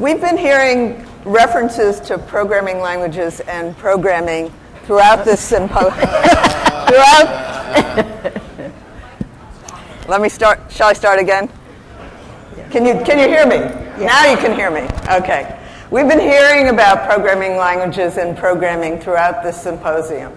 We've been hearing references to programming languages and programming throughout this symposium. Let me start. Shall I start again? Can you hear me? Yeah. Now you can hear me. Okay. We've been hearing about programming languages and programming throughout this symposium.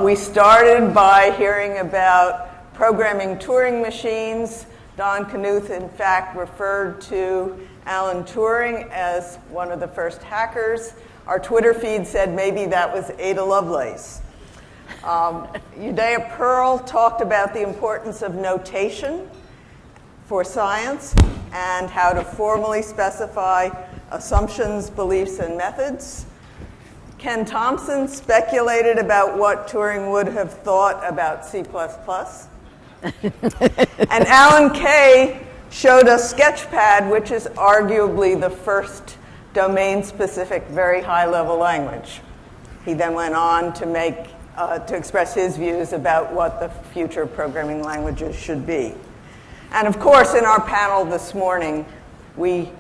We started by hearing about programming Turing machines. Don Knuth, in fact, referred to Alan Turing as one of the first hackers. Our Twitter feed said maybe that was Ada Lovelace. Udaya Pearl talked about the importance of notation for science and how to formally specify assumptions, beliefs, and methods. Ken Thompson speculated about what Turing would have thought about C++. And Alan Kay showed us Sketchpad, which is arguably the first domain-specific, very high-level language. He then went on to express his views about what the future programming languages should be. And of course, in our panel this morning, we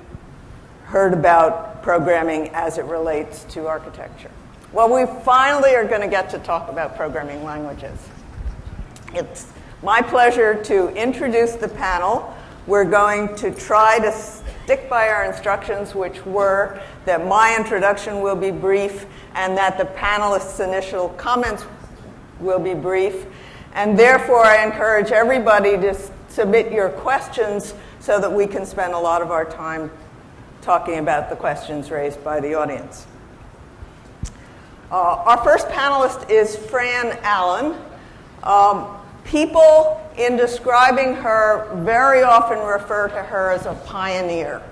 heard about programming as it relates to architecture. Well, we finally are going to get to talk about programming languages. It's my pleasure to introduce the panel. We're going to try to stick by our instructions, which were that my introduction will be brief and that the panelists' initial comments will be brief. And therefore, I encourage everybody to submit your questions so that we can spend a lot of our time talking about the questions raised by the audience. Our first panelist is Fran Allen. People, in describing her, very often refer to her as a pioneer.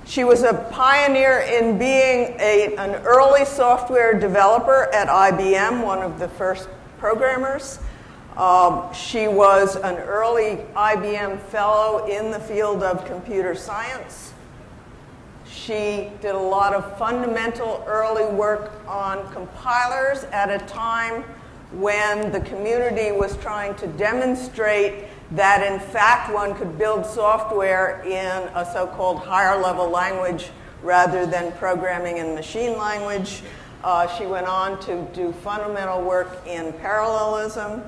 She was a pioneer in being an early software developer at IBM, one of the first programmers. She was an early IBM fellow in the field of computer science. She did a lot of fundamental early work on compilers at a time when the community was trying to demonstrate that, in fact, one could build software in a so-called higher-level language rather than programming in machine language. She went on to do fundamental work in parallelism.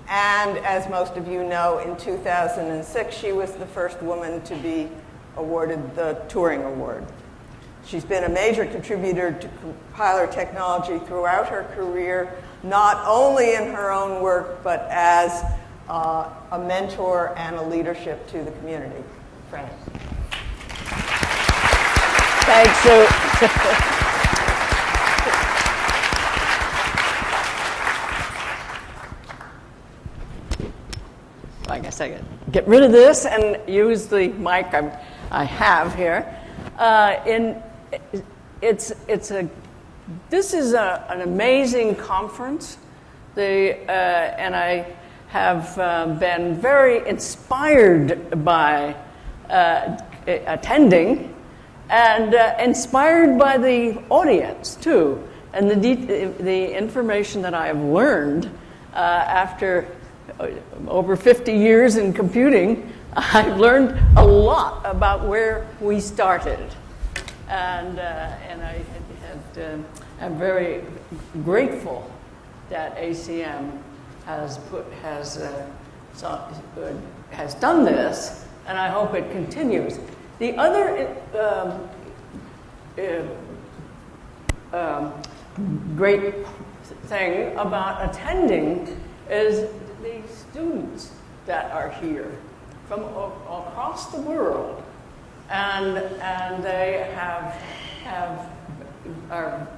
And as most of you know, in 2006, she was the first woman to be awarded the Turing Award. She's been a major contributor to compiler technology throughout her career, not only in her own work, but as a mentor and a leadership to the community. Fran. Thanks, Sue. I guess I can get rid of this and use the mic I have here. This is an amazing conference, and I have been very inspired by attending, and inspired by the audience too, and the information that I have learned after over 50 years in computing. I've learned a lot about where we started, and I'm very grateful that ACM has done this, and I hope it continues. The other great thing about attending is the students that are here from across the world, and they are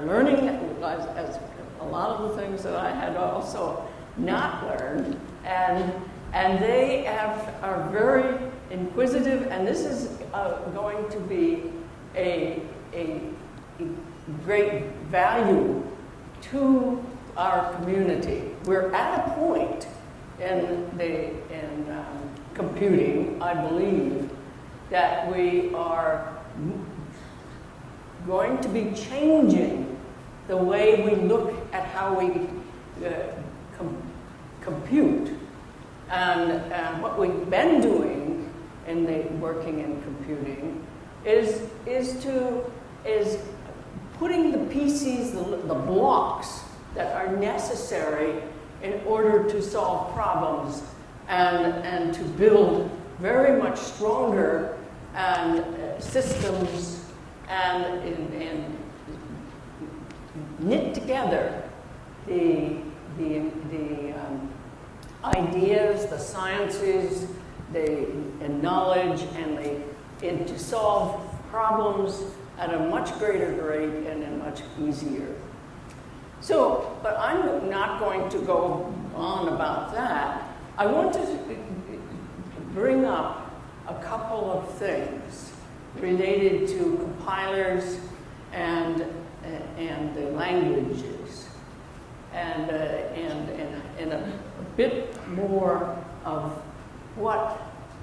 learning as a lot of the things that I had also not learned, and they are very inquisitive, and this is going to be a great value to our community. We're at a point in computing, I believe, that we are going to be changing the way we look at how we compute. And what we've been doing in working in computing is putting the pieces, the blocks that are necessary in order to solve problems and to build very much stronger systems and knit together the ideas, the sciences, the knowledge, and to solve problems at a much greater rate and much easier. So, but I'm not going to go on about that. I want to bring up a couple of things related to compilers and the languages, and a bit more of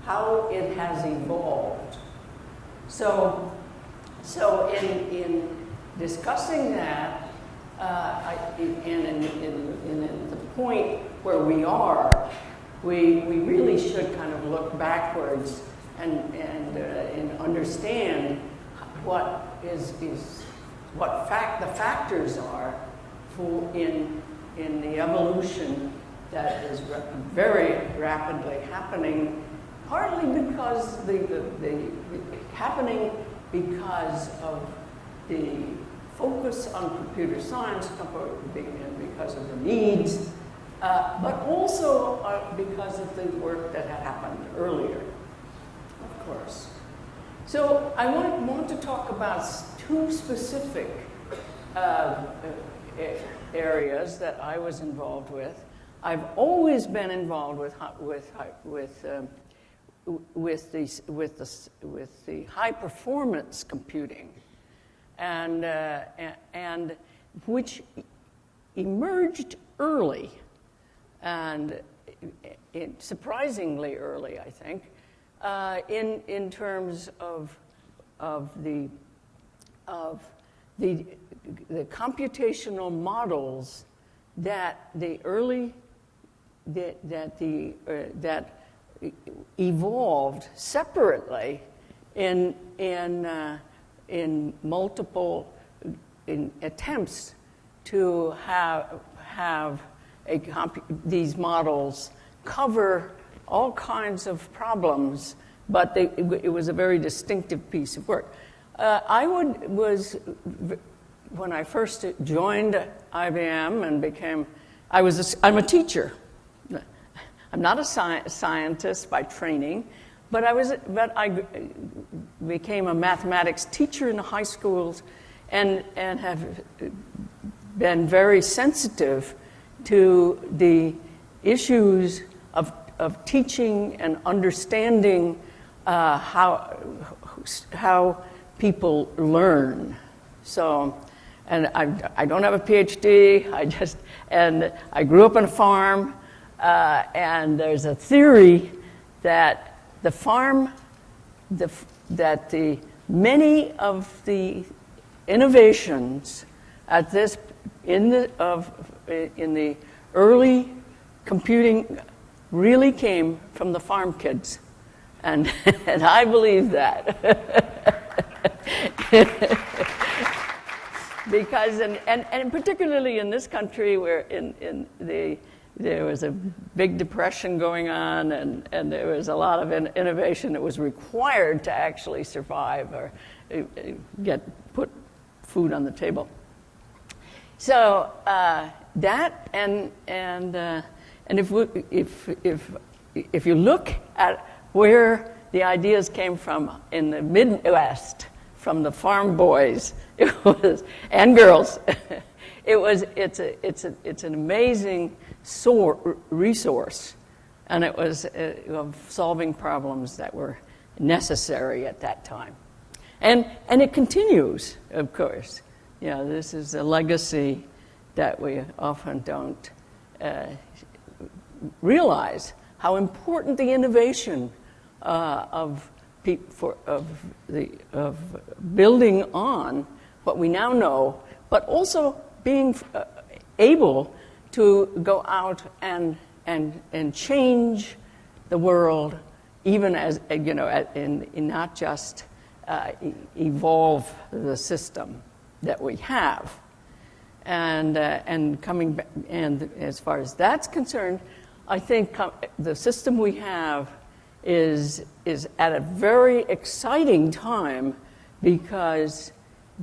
how it has evolved. So in discussing that, in the point where we are, we really should kind of look backwards and understand what the factors are in the evolution that is very rapidly happening, partly because happening because of the focus on computer science, because of the needs, but also because of the work that had happened earlier, of course. So I want to talk about two specific areas that I was involved with. I've always been involved with the high performance computing, and which emerged early, and surprisingly early, I think, in terms of the computational models that evolved separately in multiple attempts to have these models cover all kinds of problems, but it was a very distinctive piece of work. When I first joined IBM and I'm a teacher. I'm not a scientist by training, but I became a mathematics teacher in the high schools and have been very sensitive to the issues of teaching and understanding how people learn. So, and I don't have a PhD. I grew up on a farm, and there's a theory that many of the innovations in the early computing really came from the farm kids, and I believe that. Because and particularly in this country where there was a big depression going on, and there was a lot of innovation that was required to actually survive or put food on the table. So that and if you look at where the ideas came from in the Midwest, from the farm boys, and girls, it's an amazing resource, and it was of solving problems that were necessary at that time, and it continues, of course. This is a legacy that we often don't realize how important the innovation of building on what we now know, but also being able to go out and change the world, even as in not just evolve the system that we have. And coming back, and as far as that's concerned, I think the system we have is at a very exciting time because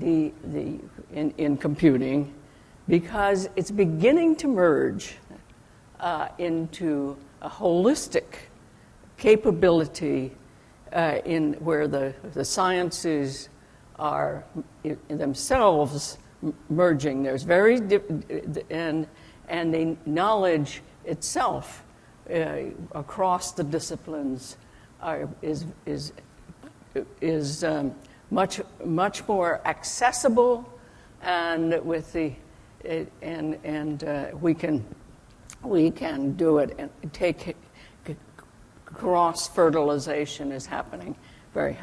in computing, because it's beginning to merge into a holistic capability in where the sciences are themselves merging. There's and the knowledge itself across the disciplines is much more accessible, and with the we can do it and take cross fertilization is happening very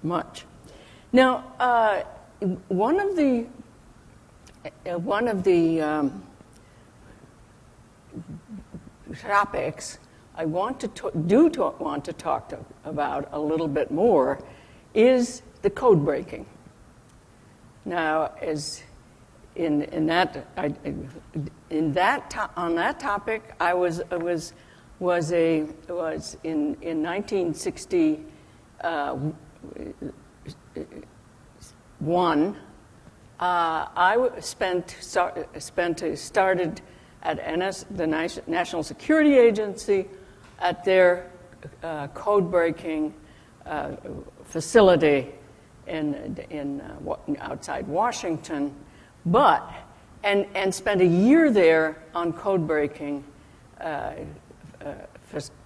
much. Now, one of the topics I want to talk about a little bit more is the code breaking. Now, as on that topic, I was in 1961. I started at the National Security Agency at their code-breaking facility in outside Washington, and spent a year there on code-breaking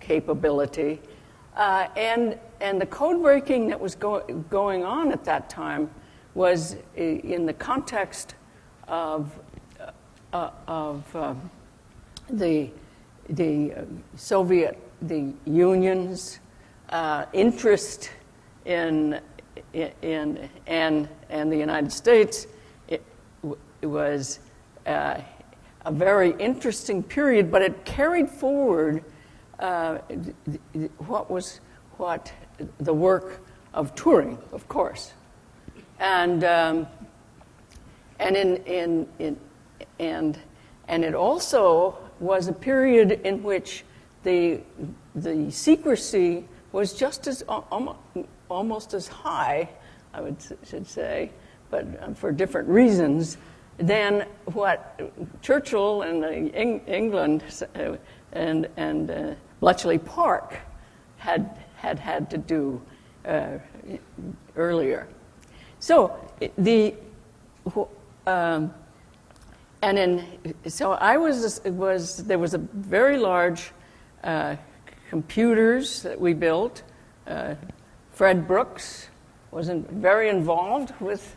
capability, and the code-breaking that was going on at that time was in the context of the Soviet, the Union's interest in and the United States. It was a very interesting period, but it carried forward what the work of Turing, of course. And it also was a period in which the secrecy was just as almost as high, I should say, but for different reasons, than what Churchill and England and Bletchley Park had to do earlier. So there was a very large computers that we built. Fred Brooks was very involved with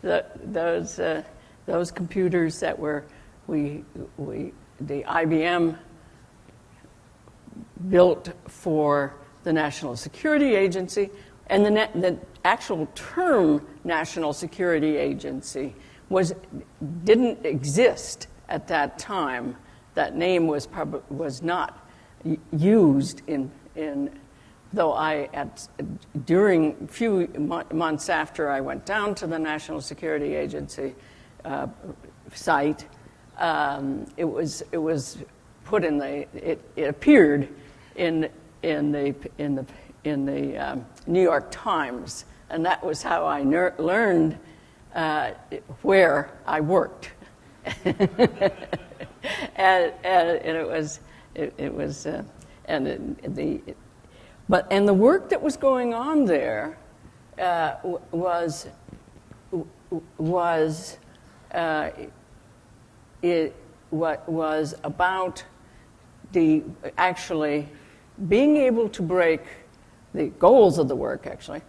those computers that were the IBM built for the National Security Agency, and the actual term National Security Agency didn't exist at that time. That name was not used in though during a few months after I went down to the National Security Agency site, it was put in it appeared in the New York Times, and that was how I learned where I worked. and the work that was going on there was about actually being able to break the goals of the work. Actually,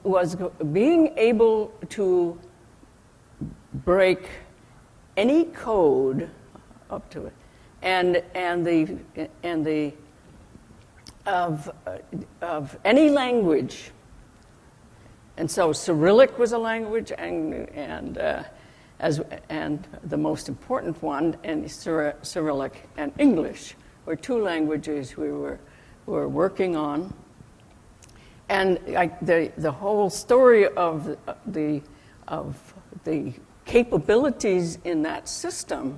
was being able to break any code up to it, and of any language. And so Cyrillic was a language, and the most important one, and Cyrillic and English were two languages we were working on. And the whole story of the capabilities in that system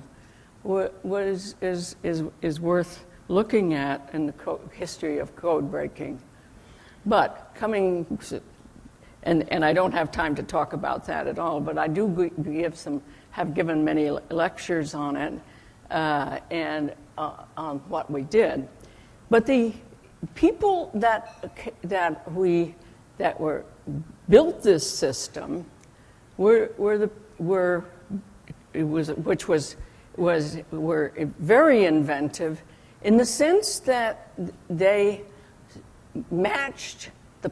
is worth looking at in the history of code breaking. But and I don't have time to talk about that at all, but I do have given many lectures on it and on what we did. But the people that built this system were very inventive in the sense that they matched the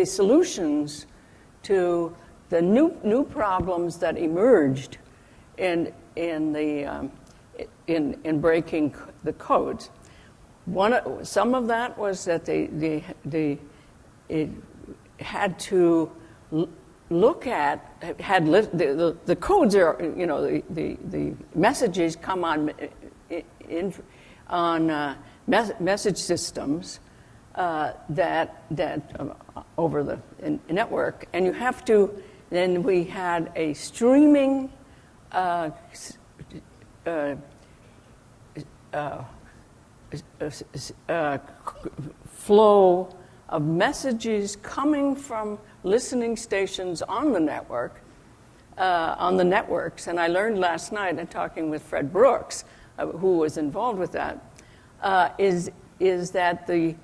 solutions to the new problems that emerged in breaking the codes. Some of that was that they had to look at the codes are, the messages come on message systems that over the network, and you have to. Then we had a streaming flow of messages coming from listening stations on the network, on the networks. And I learned last night in talking with Fred Brooks, who was involved with that, is that a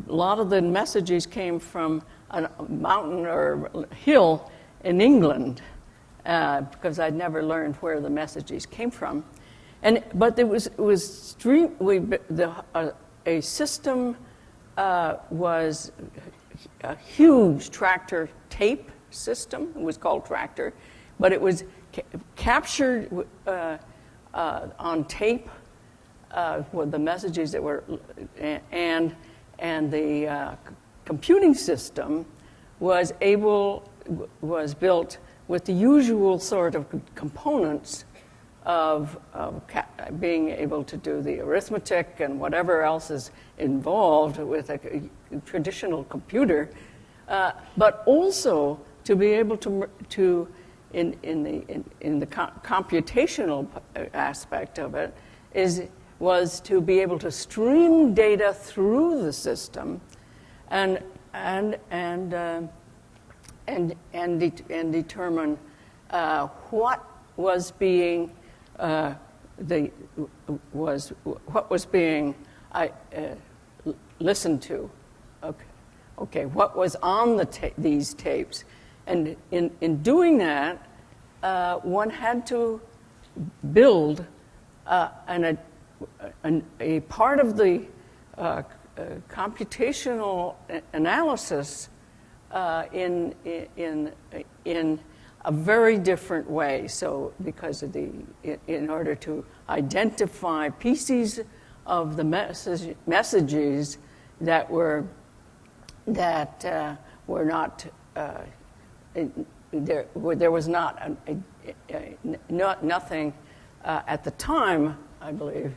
lot of the messages came from a mountain or hill in England, because I'd never learned where the messages came from. But a system was a huge tractor tape system. It was called tractor, but it was captured on tape with the messages that were, and the computing system was built with the usual sort of components of being able to do the arithmetic and whatever else is involved with a traditional computer, but also to be able to in the computational aspect of it was to be able to stream data through the system and determine what was being listened to. Okay, what was on these tapes, and in doing that, one had to build a part of the computational analysis in a very different way. So, because of in order to identify pieces of the messages that were not there was nothing at the time, I believe,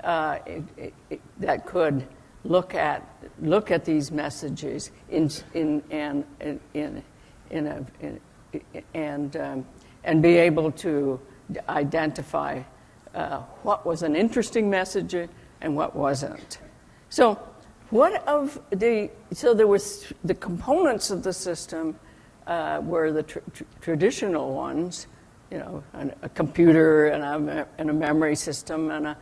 that could look at these messages and be able to identify what was an interesting message and what wasn't. So there was the components of the system were the traditional ones, a computer and a memory system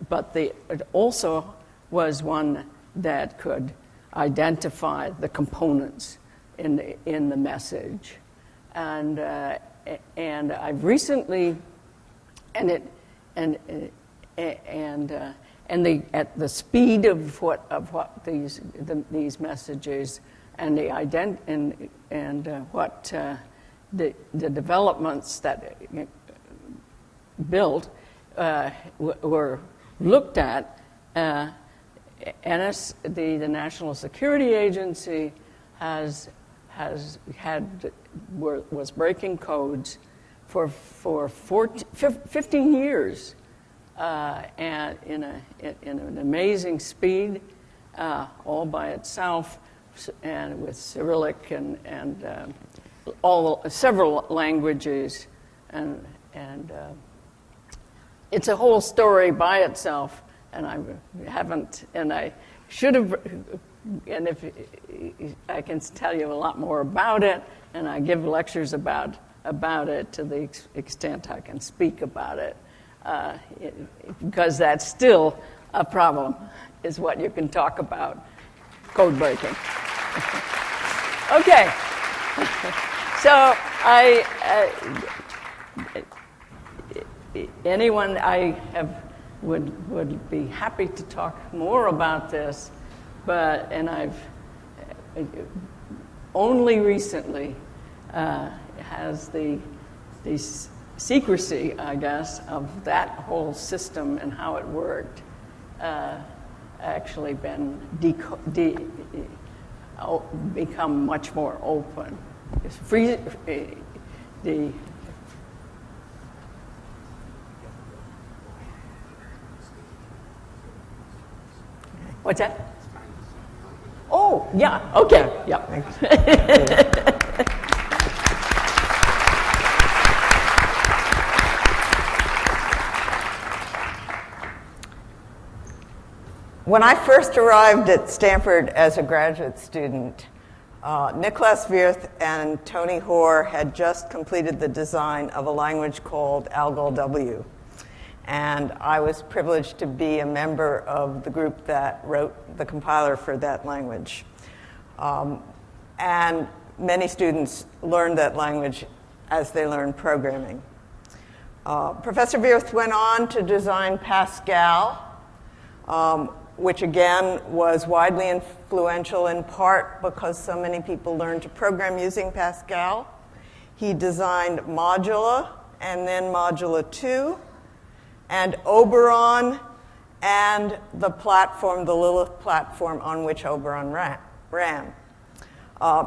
but it also was one that could identify the components in the message, and I've recently at the speed of what these messages and what the developments that built were looked at. The National Security Agency was breaking codes for 15 years and in an amazing speed, all by itself, and with Cyrillic and several languages, and it's a whole story by itself. And I haven't, and I should have, and if I can tell you a lot more about it, and I give lectures about it to the extent I can speak about it, because that's still a problem, is what you can talk about, code breaking. Okay, so anyone would be happy to talk more about this, and I've only recently has the secrecy, I guess, of that whole system and how it worked actually been become much more open. It's free. What's that? Oh, yeah, okay, yeah. When I first arrived at Stanford as a graduate student, Niklaus Wirth and Tony Hoare had just completed the design of a language called Algol W. And I was privileged to be a member of the group that wrote the compiler for that language. And many students learned that language as they learned programming. Professor Wirth went on to design Pascal, which again was widely influential in part because so many people learned to program using Pascal. He designed Modula and then Modula 2, and Oberon, and the platform, the Lilith platform on which Oberon ran.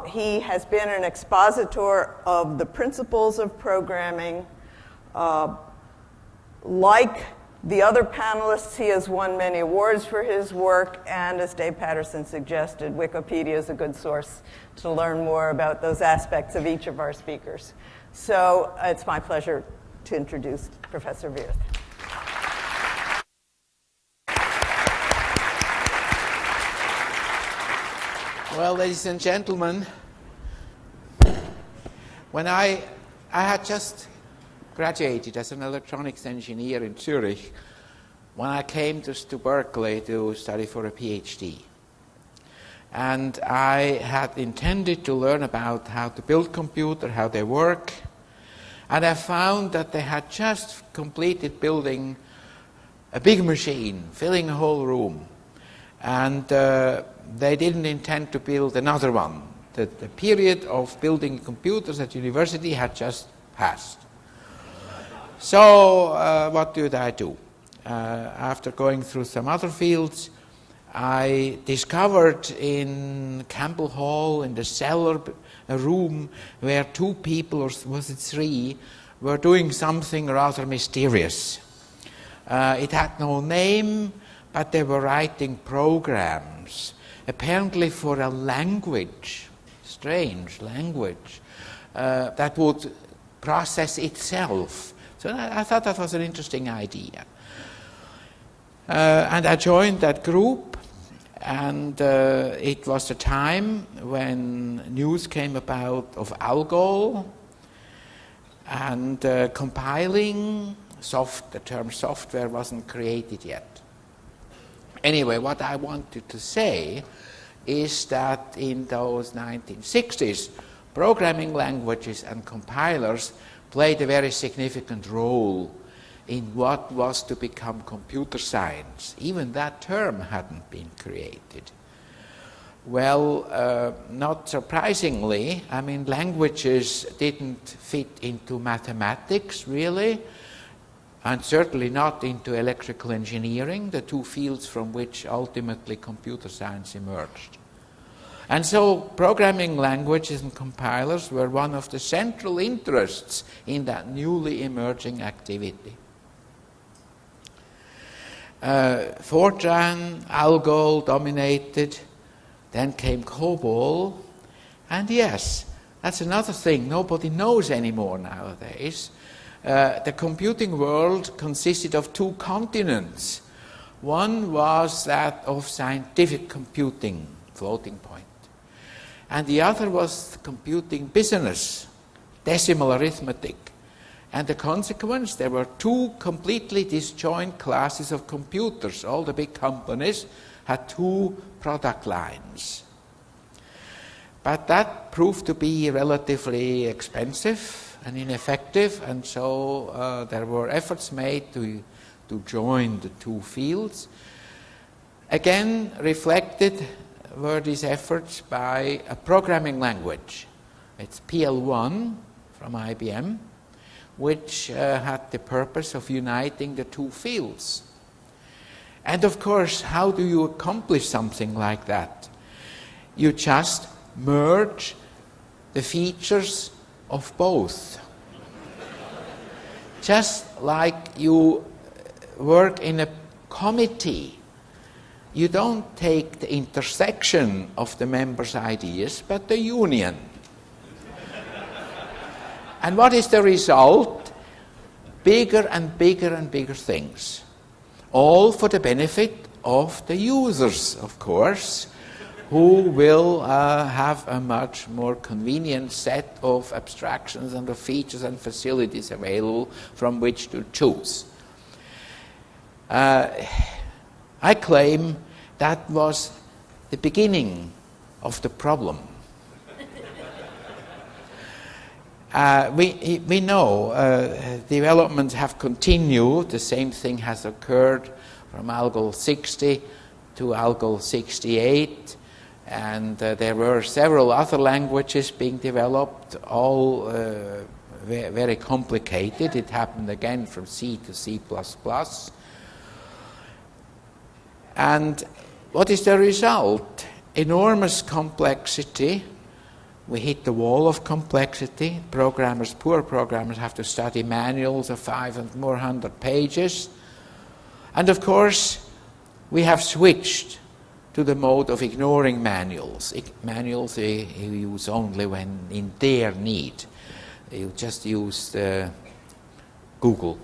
He has been an expositor of the principles of programming. Like the other panelists, he has won many awards for his work, and as Dave Patterson suggested, Wikipedia is a good source to learn more about those aspects of each of our speakers. So it's my pleasure to introduce Professor Wirth. Well, ladies and gentlemen, when I had just graduated as an electronics engineer in Zurich, when I came to Berkeley to study for a PhD. And I had intended to learn about how to build computers, how they work, and I found that they had just completed building a big machine, filling a whole room. And they didn't intend to build another one. The period of building computers at university had just passed. So what did I do? After going through some other fields, I discovered in Campbell Hall, in the cellar, a room where two people, or was it three, were doing something rather mysterious. It had no name, but they were writing programs, apparently for a language, strange language, that would process itself. So I thought that was an interesting idea. And I joined that group, and it was the time when news came about of Algol and compiling. The term software wasn't created yet. Anyway, what I wanted to say is that in those 1960s, programming languages and compilers played a very significant role in what was to become computer science. Even that term hadn't been created. Well, not surprisingly, I mean, languages didn't fit into mathematics, really, and certainly not into electrical engineering, the two fields from which ultimately computer science emerged. And so programming languages and compilers were one of the central interests in that newly emerging activity. Fortran, Algol dominated, then came COBOL, and yes, that's another thing nobody knows anymore nowadays. The computing world consisted of two continents. One was that of scientific computing, floating point, and the other was computing business, decimal arithmetic. And the consequence, there were two completely disjoint classes of computers. All the big companies had two product lines. But that proved to be relatively expensive and ineffective, and so there were efforts made to join the two fields. Again, reflected were these efforts by a programming language. It's PL1 from IBM, which had the purpose of uniting the two fields. And of course, how do you accomplish something like that? You just merge the features of both. Just like you work in a committee, you don't take the intersection of the members' ideas, but the union. And what is the result? Bigger and bigger and bigger things. All for the benefit of the users, of course, who will have a much more convenient set of abstractions and of features and facilities available from which to choose. I claim that was the beginning of the problem. We know developments have continued. The same thing has occurred from Algol 60 to Algol 68, and there were several other languages being developed, all very complicated. It happened again from C to C++. And what is the result? Enormous complexity. We hit the wall of complexity. Programmers, poor programmers, have to study manuals of 500 and more pages. And of course, we have switched to the mode of ignoring manuals. Manuals you use only when in their need. You just use Google.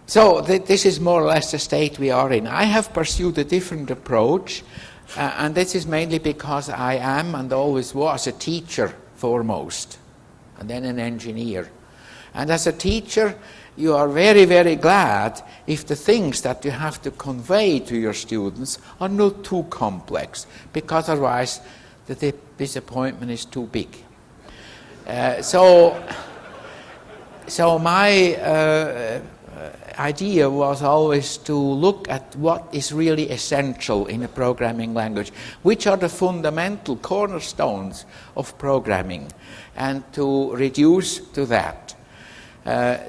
So this is more or less the state we are in. I have pursued a different approach, and this is mainly because I am and always was a teacher foremost, and then an engineer. And as a teacher, you are very, very glad if the things that you have to convey to your students are not too complex, because otherwise the disappointment is too big. So my idea was always to look at what is really essential in a programming language, which are the fundamental cornerstones of programming, and to reduce to that.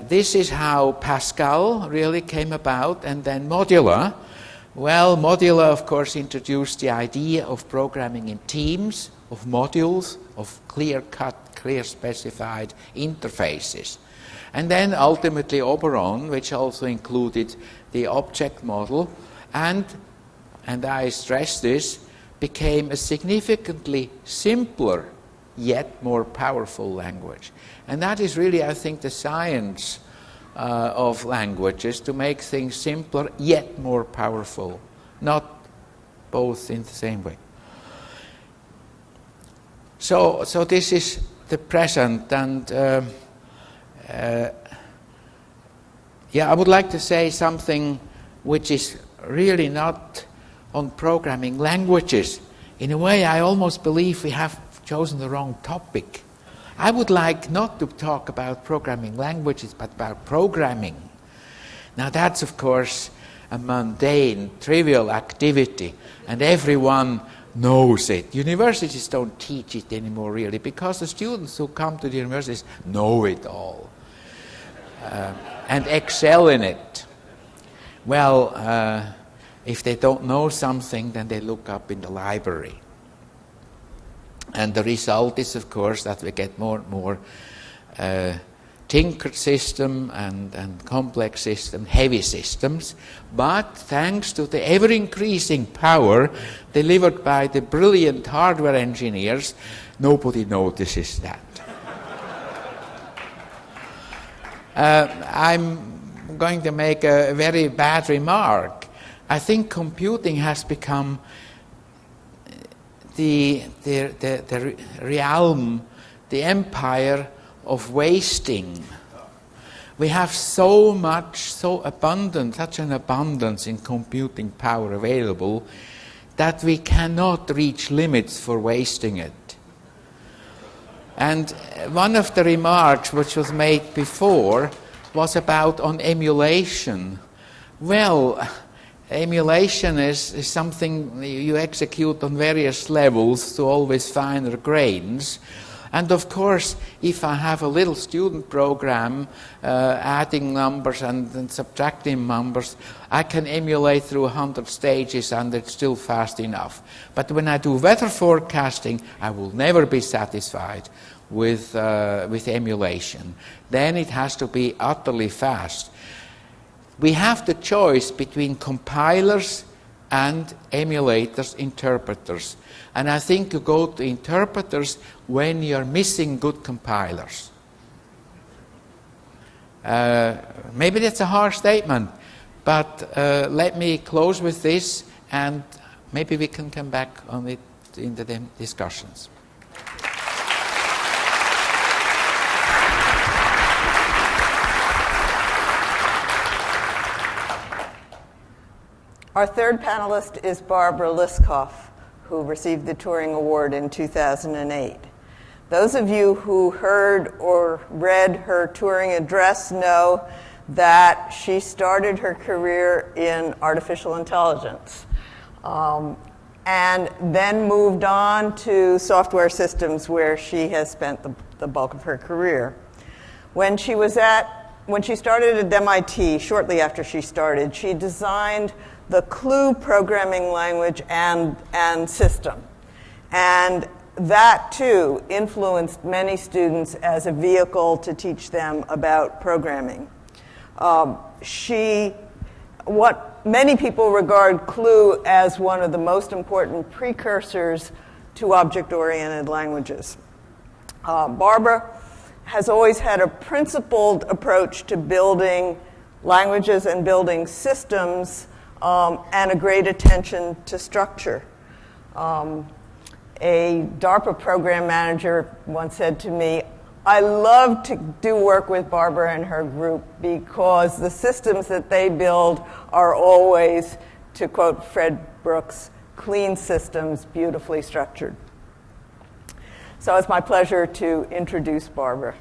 This is how Pascal really came about, and then Modula. Well, Modula, of course, introduced the idea of programming in teams, of modules, of clear-cut, clear-specified interfaces. And then ultimately Oberon, which also included the object model, and I stress this, became a significantly simpler yet more powerful language. And that is really, I think, the science of languages, to make things simpler yet more powerful, not both in the same way. So this is the present, and I would like to say something which is really not on programming languages. In a way, I almost believe we have chosen the wrong topic. I would like not to talk about programming languages, but about programming. Now that's, of course, a mundane, trivial activity, and everyone knows it. Universities don't teach it anymore, really, because the students who come to the universities know it all. And excel in it. Well, if they don't know something, then they look up in the library. And the result is, of course, that we get more and more tinkered system and complex system, heavy systems. But thanks to the ever-increasing power delivered by the brilliant hardware engineers, nobody notices that. I'm going to make a very bad remark. I think computing has become the realm, the empire of wasting. We have so much, such an abundance in computing power available that we cannot reach limits for wasting it. And one of the remarks which was made before was about on emulation. Well, emulation is something you execute on various levels to always finer grains. And of course, if I have a little student program adding numbers and subtracting numbers, I can emulate through 100 stages and it's still fast enough. But when I do weather forecasting, I will never be satisfied with emulation. Then it has to be utterly fast. We have the choice between compilers and emulators, interpreters. And I think you go to interpreters when you're missing good compilers. Maybe that's a harsh statement, but let me close with this, and maybe we can come back on it in the discussions. Our third panelist is Barbara Liskov, who received the Turing Award in 2008. Those of you who heard or read her Turing address know that she started her career in artificial intelligence and then moved on to software systems, where she has spent the bulk of her career. When she started at MIT, shortly after she started, she designed the CLUE programming language and system. And that, too, influenced many students as a vehicle to teach them about programming. What many people regard CLUE as one of the most important precursors to object-oriented languages. Barbara has always had a principled approach to building languages and building systems, and a great attention to structure. A DARPA program manager once said to me, I love to do work with Barbara and her group because the systems that they build are always, to quote Fred Brooks, clean systems, beautifully structured. So it's my pleasure to introduce Barbara.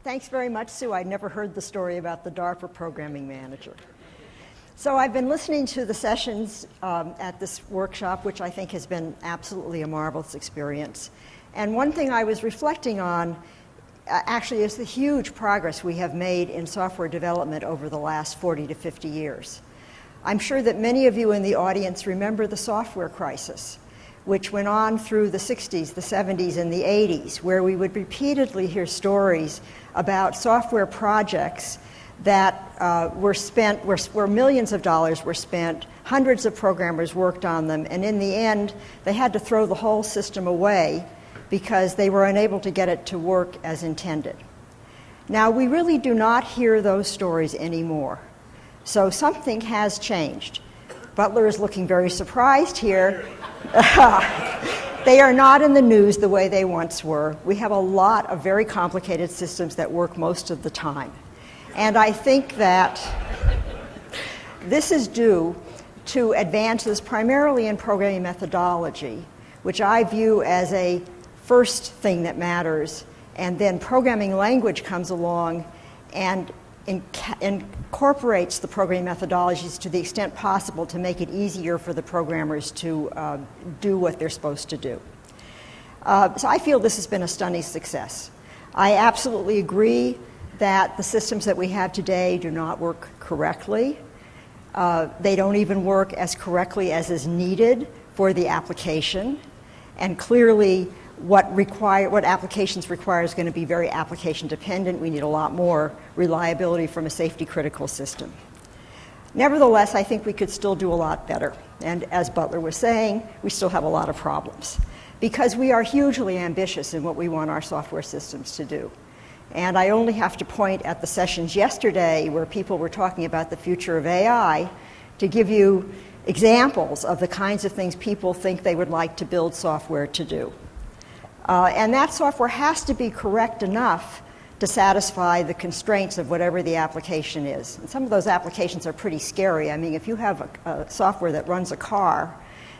Thanks very much, Sue. I'd never heard the story about the DARPA programming manager. So I've been listening to the sessions at this workshop, which I think has been absolutely a marvelous experience. And one thing I was reflecting on actually is the huge progress we have made in software development over the last 40 to 50 years. I'm sure that many of you in the audience remember the software crisis, which went on through the 60s, the 70s, and the 80s, where we would repeatedly hear stories about software projects that where millions of dollars were spent, hundreds of programmers worked on them, and in the end, they had to throw the whole system away because they were unable to get it to work as intended. Now, we really do not hear those stories anymore. So something has changed. Butler is looking very surprised here. They are not in the news the way they once were. We have a lot of very complicated systems that work most of the time. And I think that this is due to advances primarily in programming methodology, which I view as a first thing that matters, and then programming language comes along and incorporates the programming methodologies to the extent possible to make it easier for the programmers to do what they're supposed to do. So I feel this has been a stunning success. I absolutely agree that the systems that we have today do not work correctly. They don't even work as correctly as is needed for the application. And clearly, what applications require is going to be very application dependent. We need a lot more reliability from a safety critical system. Nevertheless, I think we could still do a lot better. And as Butler was saying, we still have a lot of problems because we are hugely ambitious in what we want our software systems to do. And I only have to point at the sessions yesterday where people were talking about the future of AI to give you examples of the kinds of things people think they would like to build software to do. And that software has to be correct enough to satisfy the constraints of whatever the application is. And some of those applications are pretty scary. I mean, if you have a software that runs a car,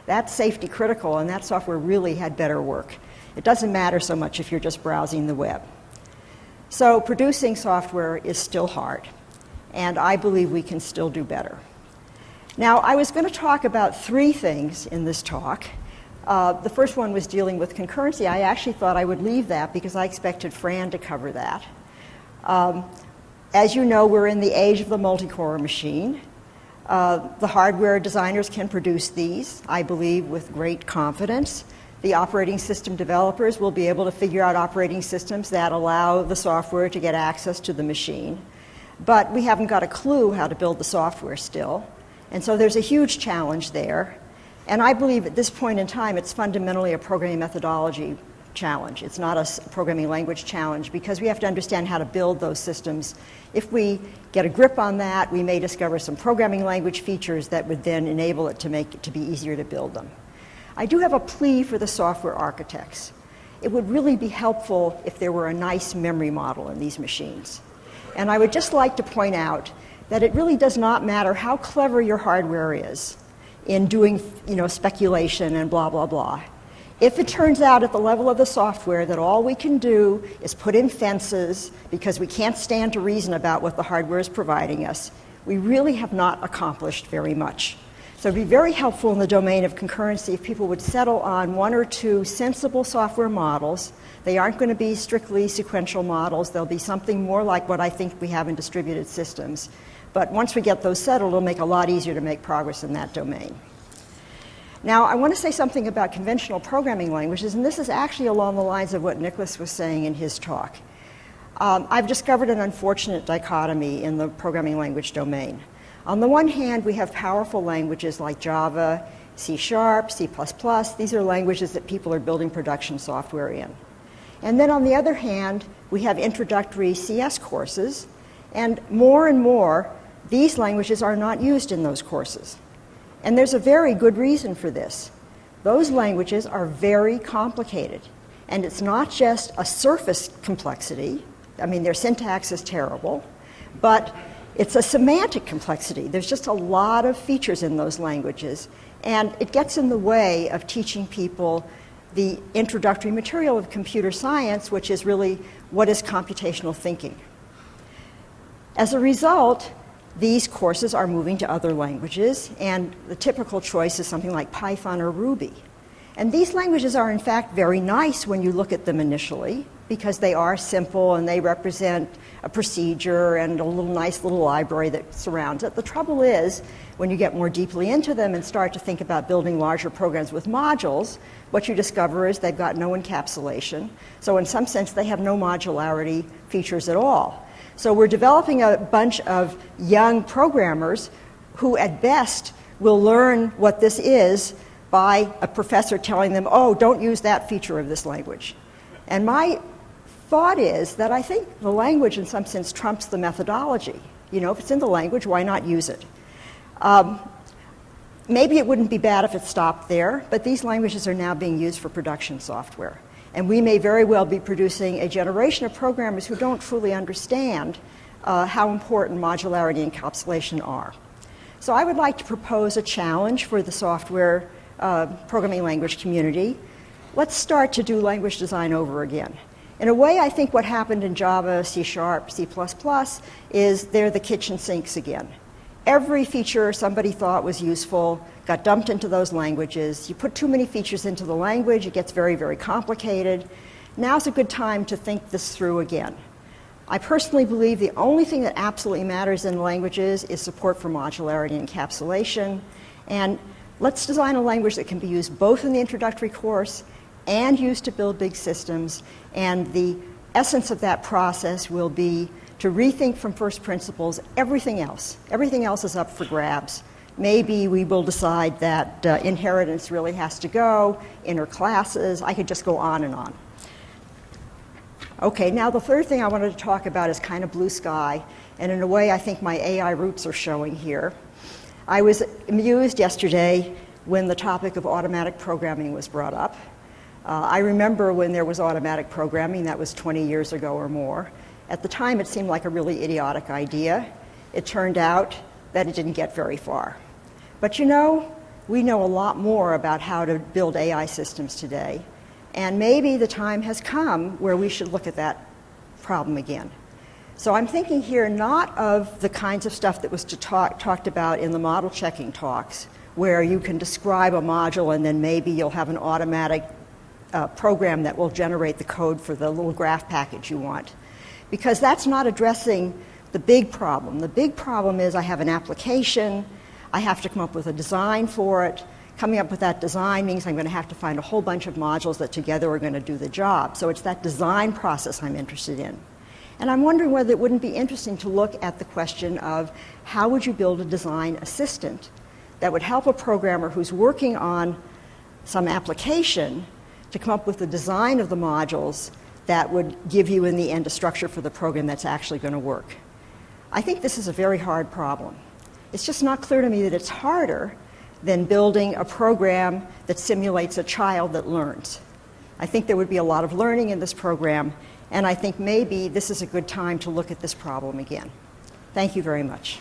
that's safety critical, and that software really had better work. It doesn't matter so much if you're just browsing the web. So producing software is still hard, and I believe we can still do better. Now, I was going to talk about three things in this talk. The first one was dealing with concurrency. I actually thought I would leave that because I expected Fran to cover that. As you know, we're in the age of the multi-core machine. The hardware designers can produce these, I believe, with great confidence. The operating system developers will be able to figure out operating systems that allow the software to get access to the machine. But we haven't got a clue how to build the software still. And so there's a huge challenge there. And I believe at this point in time, it's fundamentally a programming methodology challenge. It's not a programming language challenge because we have to understand how to build those systems. If we get a grip on that, we may discover some programming language features that would then enable it to make it to be easier to build them. I do have a plea for the software architects. It would really be helpful if there were a nice memory model in these machines. And I would just like to point out that it really does not matter how clever your hardware is in doing, speculation and blah, blah, blah. If it turns out at the level of the software that all we can do is put in fences because we can't stand to reason about what the hardware is providing us, we really have not accomplished very much. So it would be very helpful in the domain of concurrency if people would settle on one or two sensible software models. They aren't going to be strictly sequential models. They'll be something more like what I think we have in distributed systems. But once we get those settled, it'll make it a lot easier to make progress in that domain. Now, I want to say something about conventional programming languages, and this is actually along the lines of what Niklaus was saying in his talk. I've discovered an unfortunate dichotomy in the programming language domain. On the one hand, we have powerful languages like Java, C#, C++. These are languages that people are building production software in. And then on the other hand, we have introductory CS courses, and more, these languages are not used in those courses. And there's a very good reason for this. Those languages are very complicated. And it's not just a surface complexity. I mean, their syntax is terrible. But it's a semantic complexity. There's just a lot of features in those languages. And it gets in the way of teaching people the introductory material of computer science, which is really what is computational thinking. As a result, these courses are moving to other languages, and the typical choice is something like Python or Ruby. And these languages are, in fact, very nice when you look at them initially, because they are simple and they represent a procedure and a nice little library that surrounds it. The trouble is, when you get more deeply into them and start to think about building larger programs with modules, what you discover is they've got no encapsulation. So in some sense, they have no modularity features at all. So we're developing a bunch of young programmers who at best will learn what this is by a professor telling them, oh, don't use that feature of this language. And my thought is that I think the language in some sense trumps the methodology. If it's in the language, why not use it? Maybe it wouldn't be bad if it stopped there, but these languages are now being used for production software. And we may very well be producing a generation of programmers who don't truly understand how important modularity and encapsulation are. So I would like to propose a challenge for the software programming language community. Let's start to do language design over again. In a way, I think what happened in Java, C#, C++ is they're the kitchen sinks again. Every feature somebody thought was useful got dumped into those languages. You put too many features into the language, it gets very, very complicated. Now's a good time to think this through again. I personally believe the only thing that absolutely matters in languages is support for modularity and encapsulation. And let's design a language that can be used both in the introductory course and used to build big systems. And the essence of that process will be to rethink from first principles everything else. Everything else is up for grabs. Maybe we will decide that inheritance really has to go, inner classes. I could just go on and on. Okay, now the third thing I wanted to talk about is kind of blue sky, and in a way I think my AI roots are showing here. I was amused yesterday when the topic of automatic programming was brought up. I remember when there was automatic programming, that was 20 years ago or more. At the time it seemed like a really idiotic idea. It turned out that it didn't get very far. But you know, we know a lot more about how to build AI systems today. And maybe the time has come where we should look at that problem again. So I'm thinking here not of the kinds of stuff that was talked about in the model checking talks, where you can describe a module and then maybe you'll have an automatic program that will generate the code for the little graph package you want. Because that's not addressing the big problem. The big problem is I have an application, I have to come up with a design for it. Coming up with that design means I'm going to have to find a whole bunch of modules that together are going to do the job. So it's that design process I'm interested in. And I'm wondering whether it wouldn't be interesting to look at the question of how would you build a design assistant that would help a programmer who's working on some application to come up with the design of the modules that would give you in the end a structure for the program that's actually going to work. I think this is a very hard problem. It's just not clear to me that it's harder than building a program that simulates a child that learns. I think there would be a lot of learning in this program, and I think maybe this is a good time to look at this problem again. Thank you very much.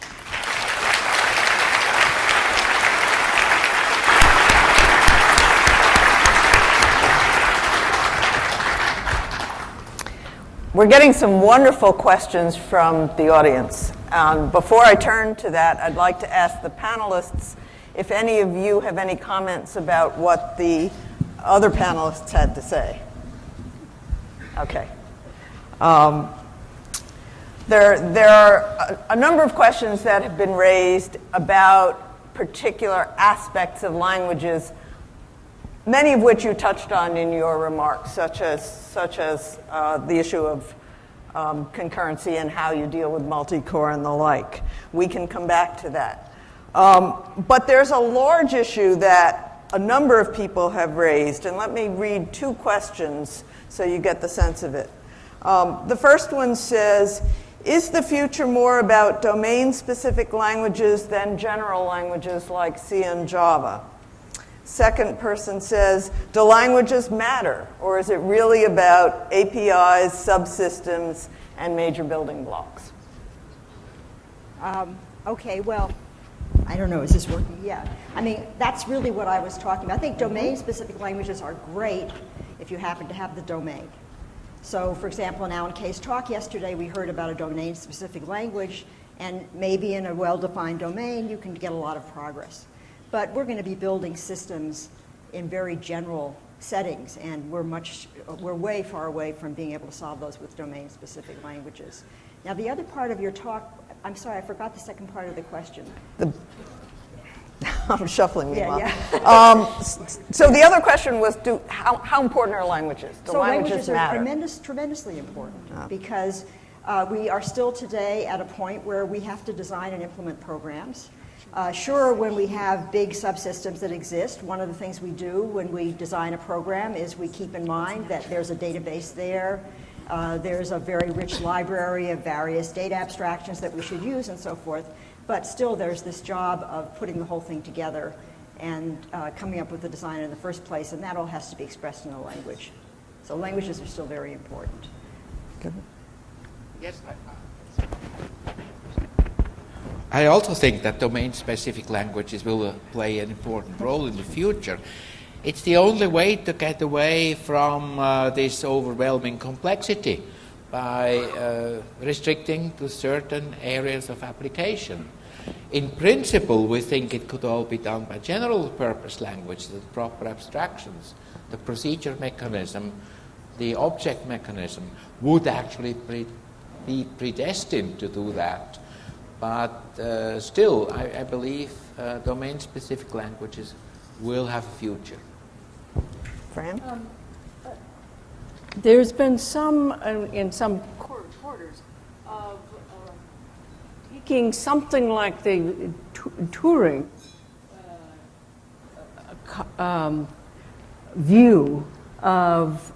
We're getting some wonderful questions from the audience. Before I turn to that, I'd like to ask the panelists if any of you have any comments about what the other panelists had to say. Okay. There are a number of questions that have been raised about particular aspects of languages, many of which you touched on in your remarks, such as the issue of concurrency and how you deal with multi-core and the like. We can come back to that. But there's a large issue that a number of people have raised, and let me read two questions so you get the sense of it. The first one says, is the future more about domain-specific languages than general languages like C and Java? Second person says, do languages matter, or is it really about APIs, subsystems, and major building blocks? Okay, well, I don't know, is this working? Yeah. I mean, that's really what I was talking about. I think domain-specific languages are great if you happen to have the domain. So, for example, in Alan Kay's talk yesterday, we heard about a domain-specific language, and maybe in a well-defined domain, you can get a lot of progress. But we're going to be building systems in very general settings, and we're way far away from being able to solve those with domain-specific languages. Now, the other part of your talk, I'm sorry, I forgot the second part of the question. I'm shuffling me. Yeah. So the other question was, how important are languages? Do languages matter? Are tremendously important because we are still today at a point where we have to design and implement programs. Sure, when we have big subsystems that exist, one of the things we do when we design a program is we keep in mind that there's a database there, there's a very rich library of various data abstractions that we should use and so forth, but still there's this job of putting the whole thing together and coming up with the design in the first place, and that all has to be expressed in a language. So languages are still very important. Yes, I also think that domain-specific languages will play an important role in the future. It's the only way to get away from this overwhelming complexity by restricting to certain areas of application. In principle, we think it could all be done by general-purpose languages, the proper abstractions, the procedure mechanism, the object mechanism would actually be predestined to do that. But still, I believe domain-specific languages will have a future. Fran? There's been some, in some quarters, of taking something like the Turing view of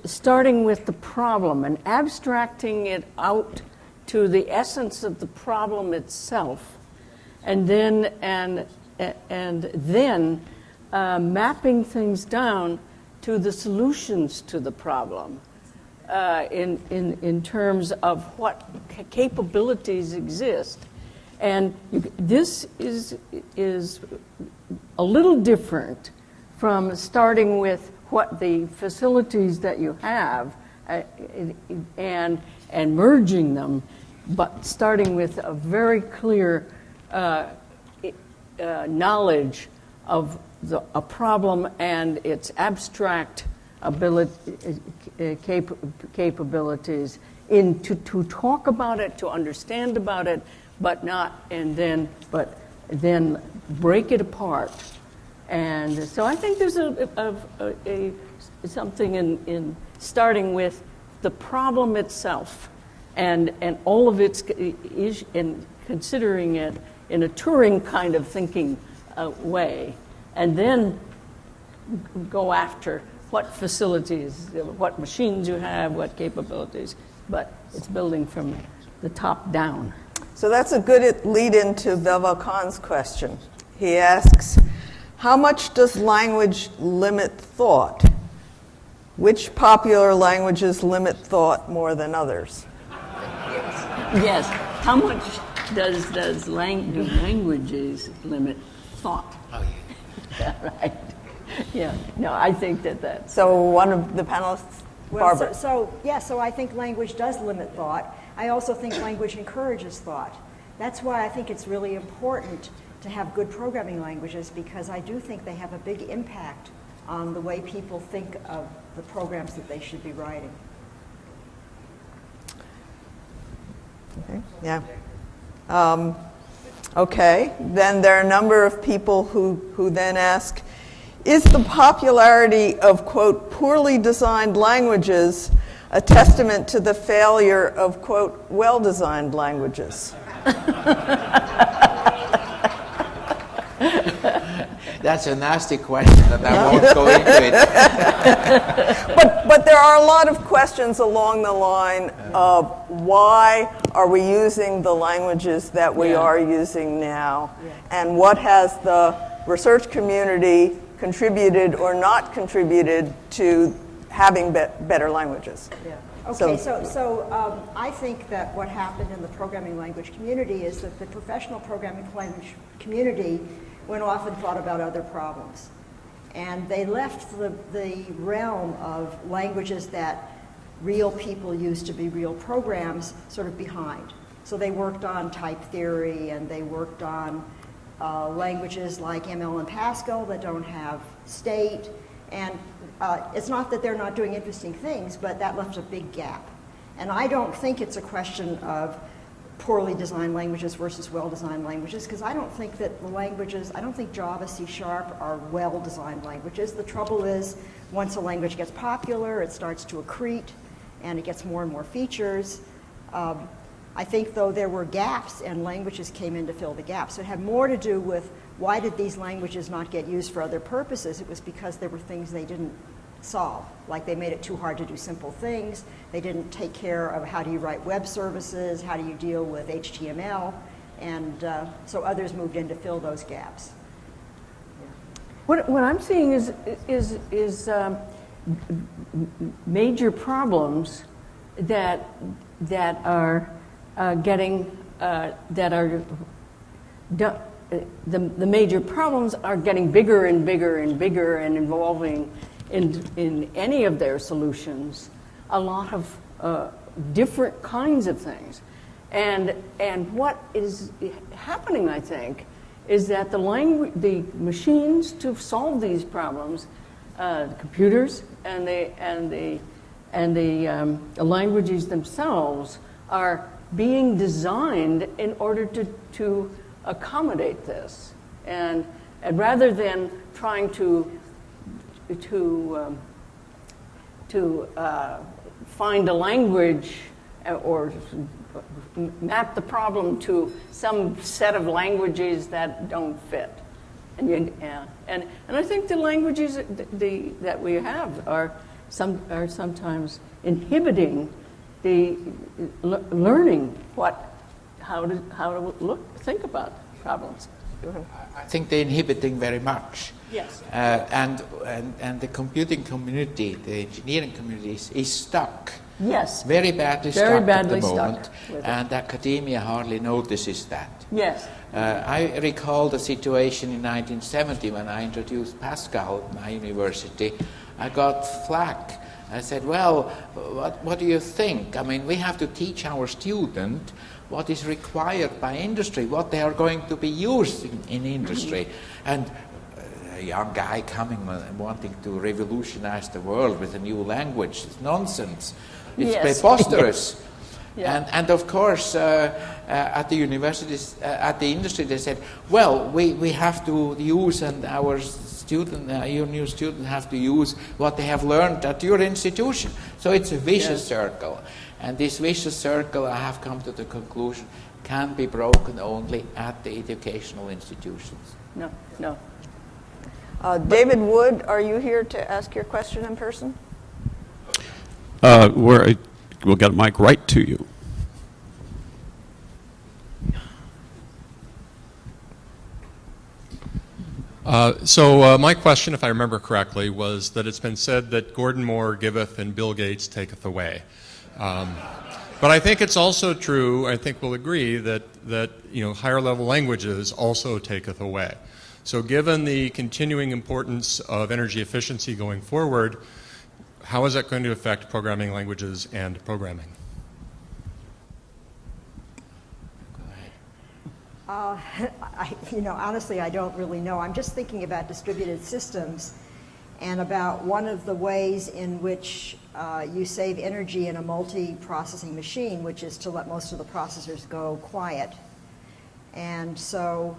starting with the problem and abstracting it out to the essence of the problem itself, and then mapping things down to the solutions to the problem in terms of what capabilities exist. And this is a little different from starting with what the facilities that you have and merging them, but starting with a very clear knowledge of a problem and its abstract capabilities to talk about it, to understand about it, but then break it apart. And so I think there's something in starting with the problem itself and all of its and considering it in a Turing kind of thinking way, and then go after what facilities, what machines you have, what capabilities, but it's building from the top down. So that's a good lead into Velvel Khan's question. He asks, how much does language limit thought? Which popular languages limit thought more than others? Yes. How much do languages limit thought? Oh, yeah. Yeah, right. Yeah. No, I think that's... So one of the panelists, Barbara. So I think language does limit thought. I also think language encourages thought. That's why I think it's really important to have good programming languages, because I do think they have a big impact on the way people think of the programs that they should be writing. Okay. Yeah. Okay. Then there are a number of people who then ask, is the popularity of, quote, poorly designed languages a testament to the failure of, quote, well-designed languages? That's a nasty question, and I won't go into it. But there are a lot of questions along the line of why are we using the languages that we are using now, and what has the research community contributed or not contributed to having better languages. Yeah. Okay, so I think that what happened in the programming language community is that the professional programming language community went off and thought about other problems. And they left the realm of languages that real people use to be real programs sort of behind. So they worked on type theory, and they worked on languages like ML and Pascal that don't have state. And it's not that they're not doing interesting things, but that left a big gap. And I don't think it's a question of poorly designed languages versus well-designed languages, because I don't think that the languages, I don't think Java, C# are well-designed languages. The trouble is, once a language gets popular, it starts to accrete, and it gets more and more features. I think, though, there were gaps, and languages came in to fill the gaps. So it had more to do with why did these languages not get used for other purposes? It was because there were things they didn't solve, like they made it too hard to do simple things. They didn't take care of how do you write web services, how do you deal with HTML, and so others moved in to fill those gaps. What I'm seeing is major problems that are getting the major problems are getting bigger and bigger and bigger, and involving in any of their solutions a lot of different kinds of things. And what is happening, I think, is that the machines to solve these problems computers and the languages themselves are being designed in order to accommodate this, and rather than trying to find a language or map the problem to some set of languages that don't fit. And I think the languages that we have are sometimes inhibiting the learning how to think about problems. I think they're inhibiting very much. Yes. And the computing community, the engineering community is stuck. Yes. Very badly Very stuck badly at the stuck moment, with it. and academia hardly notices that. Yes. I recall the situation in 1970 when I introduced Pascal at my university. I got flack. I said, well, what do you think? I mean, we have to teach our student what is required by industry, what they are going to be used in industry. And a young guy coming wanting to revolutionize the world with a new language, it's nonsense. It's preposterous. Yeah. And of course, at the universities, at the industry, they said, well, we have to use, and our your new students have to use what they have learned at your institution. So it's a vicious circle. And this vicious circle, I have come to the conclusion, can be broken only at the educational institutions. No. David Wood, are you here to ask your question in person? We'll get a mic right to you. So my question, if I remember correctgruprectly, was that it's been said that Gordon Moore giveth and Bill Gates taketh away. But I think it's also true, I think we'll agree, that higher level languages also taketh away. So given the continuing importance of energy efficiency going forward, how is that going to affect programming languages and programming? Honestly, I don't really know. I'm just thinking about distributed systems and about one of the ways in which you save energy in a multi-processing machine, which is to let most of the processors go quiet. And so,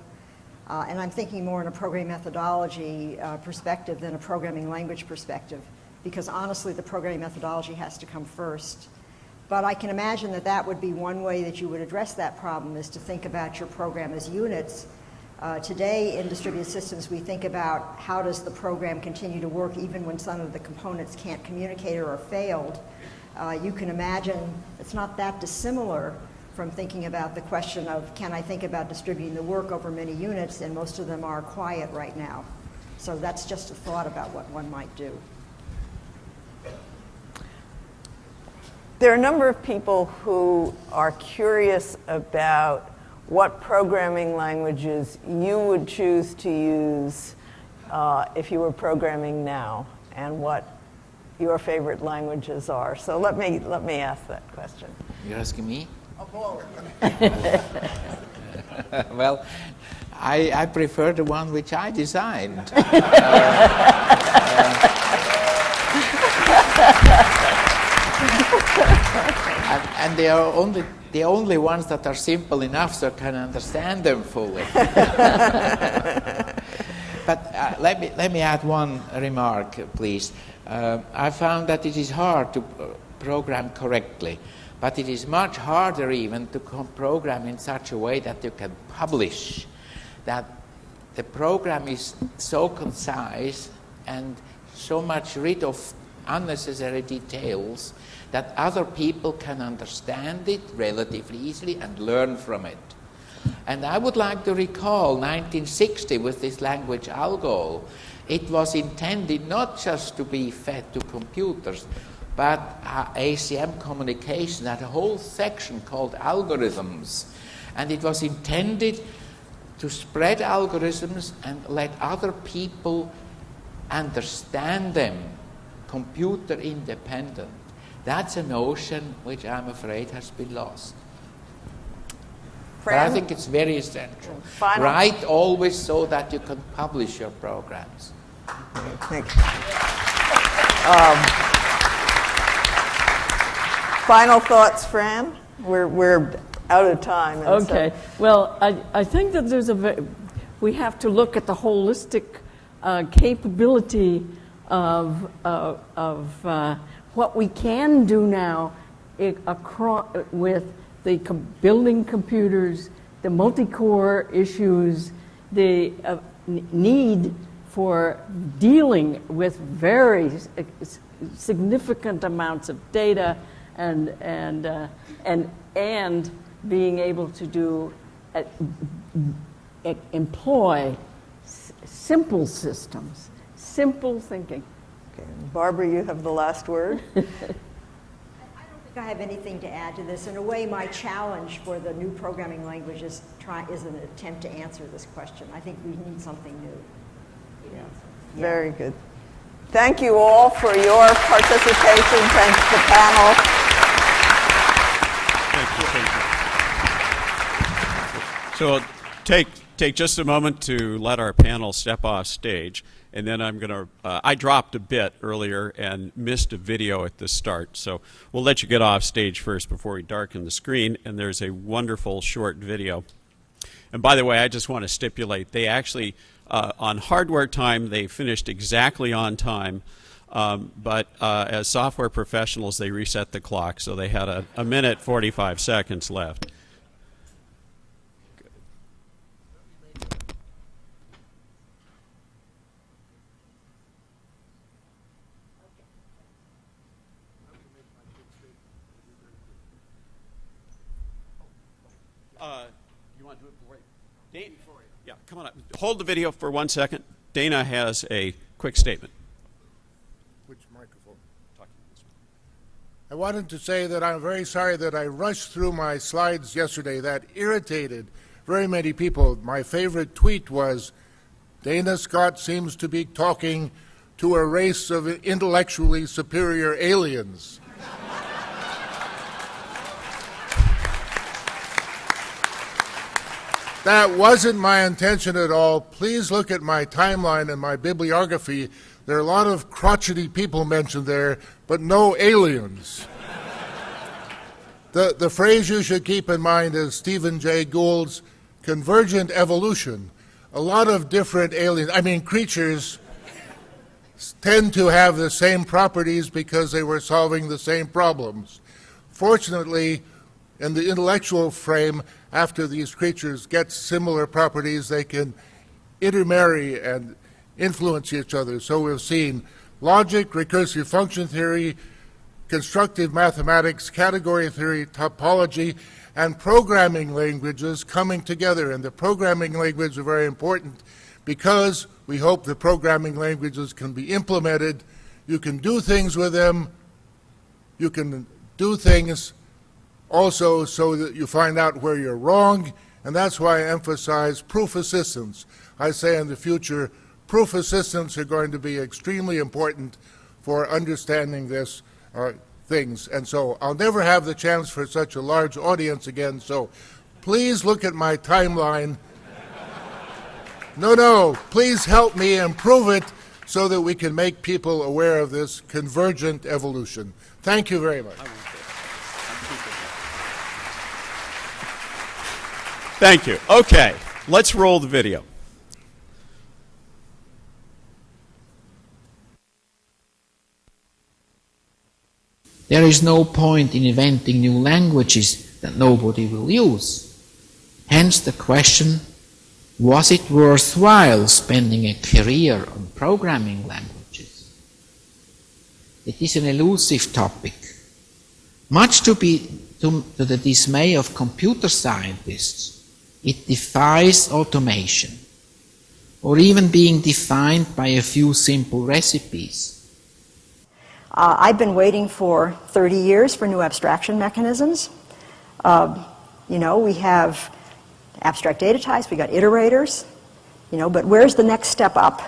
and I'm thinking more in a programming methodology perspective than a programming language perspective, because honestly, the programming methodology has to come first. But I can imagine that would be one way that you would address that problem, is to think about your program as units. Today in distributed systems, we think about how does the program continue to work even when some of the components can't communicate or are failed. You can imagine it's not that dissimilar from thinking about the question of, can I think about distributing the work over many units, and most of them are quiet right now. So that's just a thought about what one might do. There are a number of people who are curious about what programming languages you would choose to use if you were programming now, and what your favorite languages are. So let me ask that question. You're asking me? Of all. Well, I prefer the one which I designed. And they are the only ones that are simple enough so I can understand them fully. But let me add one remark, please. I found that it is hard to program correctly, but it is much harder even to program in such a way that you can publish, that the program is so concise and so much rid of unnecessary details that other people can understand it relatively easily and learn from it. And I would like to recall 1960 with this language ALGOL. It was intended not just to be fed to computers, but ACM communication had a whole section called algorithms. And it was intended to spread algorithms and let other people understand them, computer independent. That's a notion which I'm afraid has been lost. But I think it's very essential. Write always so that you can publish your programs. Thank you. Final thoughts, Fran? We're out of time. And Okay. Well, I think that we have to look at the holistic capability of what we can do now with the building computers, the multi-core issues, the need for dealing with very significant amounts of data, and being able to employ simple systems, simple thinking. Okay. Barbara, you have the last word. I don't think I have anything to add to this. In a way, my challenge for the new programming language is an attempt to answer this question. I think we need something new. Yeah. Very good. Thank you all for your participation. Thanks to the panel. So take just a moment to let our panel step off stage, and then I'm going to, I dropped a bit earlier and missed a video at the start, so we'll let you get off stage first before we darken the screen, and there's a wonderful short video. And by the way, I just want to stipulate, they actually, on hardware time, they finished exactly on time, but as software professionals, they reset the clock, so they had a minute 45 seconds left. You want to do it before Dana? Yeah, come on up. Hold the video for 1 second. Dana has a quick statement. Which microphone? I wanted to say that I'm very sorry that I rushed through my slides yesterday. That irritated very many people. My favorite tweet was, Dana Scott seems to be talking to a race of intellectually superior aliens. That wasn't my intention at all. Please look at my timeline and my bibliography. There are a lot of crotchety people mentioned there, but no aliens. The phrase you should keep in mind is Stephen Jay Gould's convergent evolution. A lot of different creatures tend to have the same properties because they were solving the same problems. Fortunately, in the intellectual frame, after these creatures get similar properties, they can intermarry and influence each other. So we've seen logic, recursive function theory, constructive mathematics, category theory, topology, and programming languages coming together. And the programming languages are very important because we hope the programming languages can be implemented. You can do things with them. You can do things also so that you find out where you're wrong, and that's why I emphasize proof assistance. I say in the future, proof assistants are going to be extremely important for understanding this things. And so I'll never have the chance for such a large audience again, so please look at my timeline. No, please help me improve it so that we can make people aware of this convergent evolution. Thank you very much. Thank you. Okay, let's roll the video. There is no point in inventing new languages that nobody will use. Hence the question, was it worthwhile spending a career on programming languages? It is an elusive topic. Much to the dismay of computer scientists, it defies automation, or even being defined by a few simple recipes. I've been waiting for 30 years for new abstraction mechanisms. We have abstract data types, we got iterators, but where's the next step up?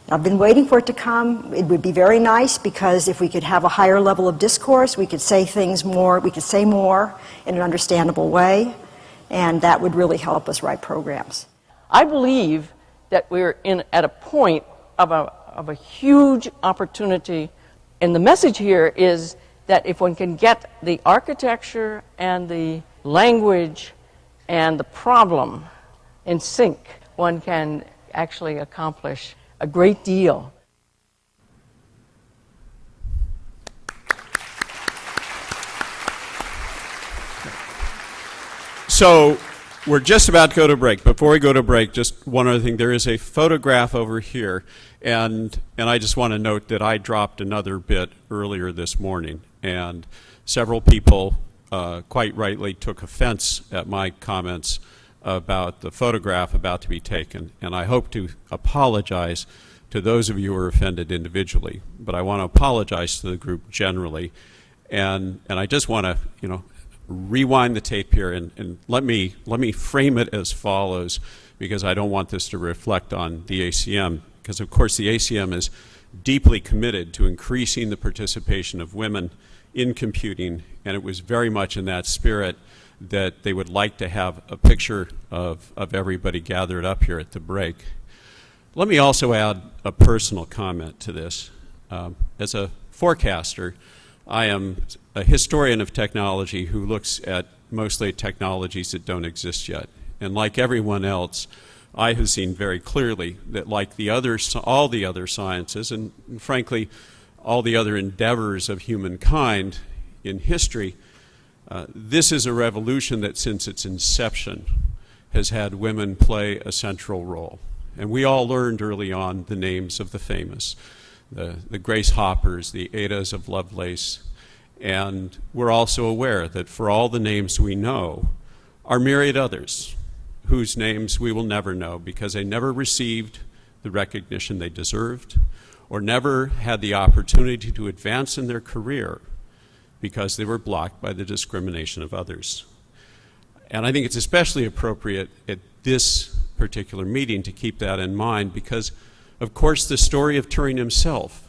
I've been waiting for it to come. It would be very nice because if we could have a higher level of discourse, we could say things more, we could say more in an understandable way, and that would really help us write programs. I believe that we're at a point of a huge opportunity. And the message here is that if one can get the architecture and the language and the problem in sync, one can actually accomplish a great deal. So we're just about to go to break. Before we go to break, just one other thing. There is a photograph over here, and I just want to note that I dropped another bit earlier this morning, and several people quite rightly took offense at my comments about the photograph about to be taken, and I hope to apologize to those of you who are offended individually, but I want to apologize to the group generally, and I just want to, rewind the tape here and let me frame it as follows, because I don't want this to reflect on the ACM, because of course the ACM is deeply committed to increasing the participation of women in computing, and it was very much in that spirit that they would like to have a picture of everybody gathered up here at the break. Let me also add a personal comment to this. As a forecaster, I am a historian of technology who looks at mostly technologies that don't exist yet. And like everyone else, I have seen very clearly that like all the other sciences, and frankly, all the other endeavors of humankind in history, this is a revolution that since its inception has had women play a central role. And we all learned early on the names of the famous, the Grace Hoppers, the Adas of Lovelace, and we're also aware that for all the names we know are myriad others whose names we will never know because they never received the recognition they deserved or never had the opportunity to advance in their career because they were blocked by the discrimination of others. And I think it's especially appropriate at this particular meeting to keep that in mind because, of course, the story of Turing himself,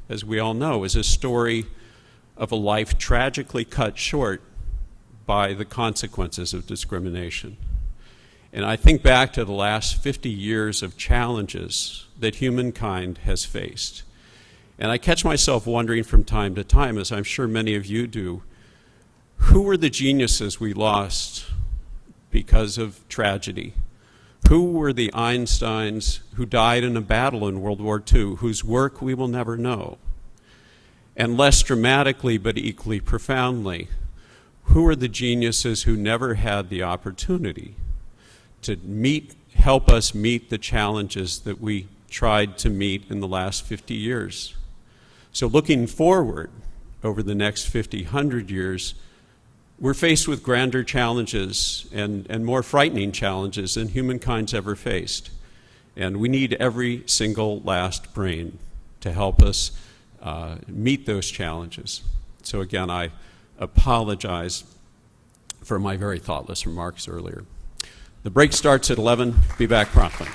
as we all know, is a story of a life tragically cut short by the consequences of discrimination. And I think back to the last 50 years of challenges that humankind has faced. And I catch myself wondering from time to time, as I'm sure many of you do, who were the geniuses we lost because of tragedy? Who were the Einsteins who died in a battle in World War II, whose work we will never know? And less dramatically, but equally profoundly, who are the geniuses who never had the opportunity to help us meet the challenges that we tried to meet in the last 50 years? So looking forward over the next 50, 100 years, we're faced with grander challenges and more frightening challenges than humankind's ever faced. And we need every single last brain to help us meet those challenges. So again, I apologize for my very thoughtless remarks earlier. The break starts at 11. Be back promptly.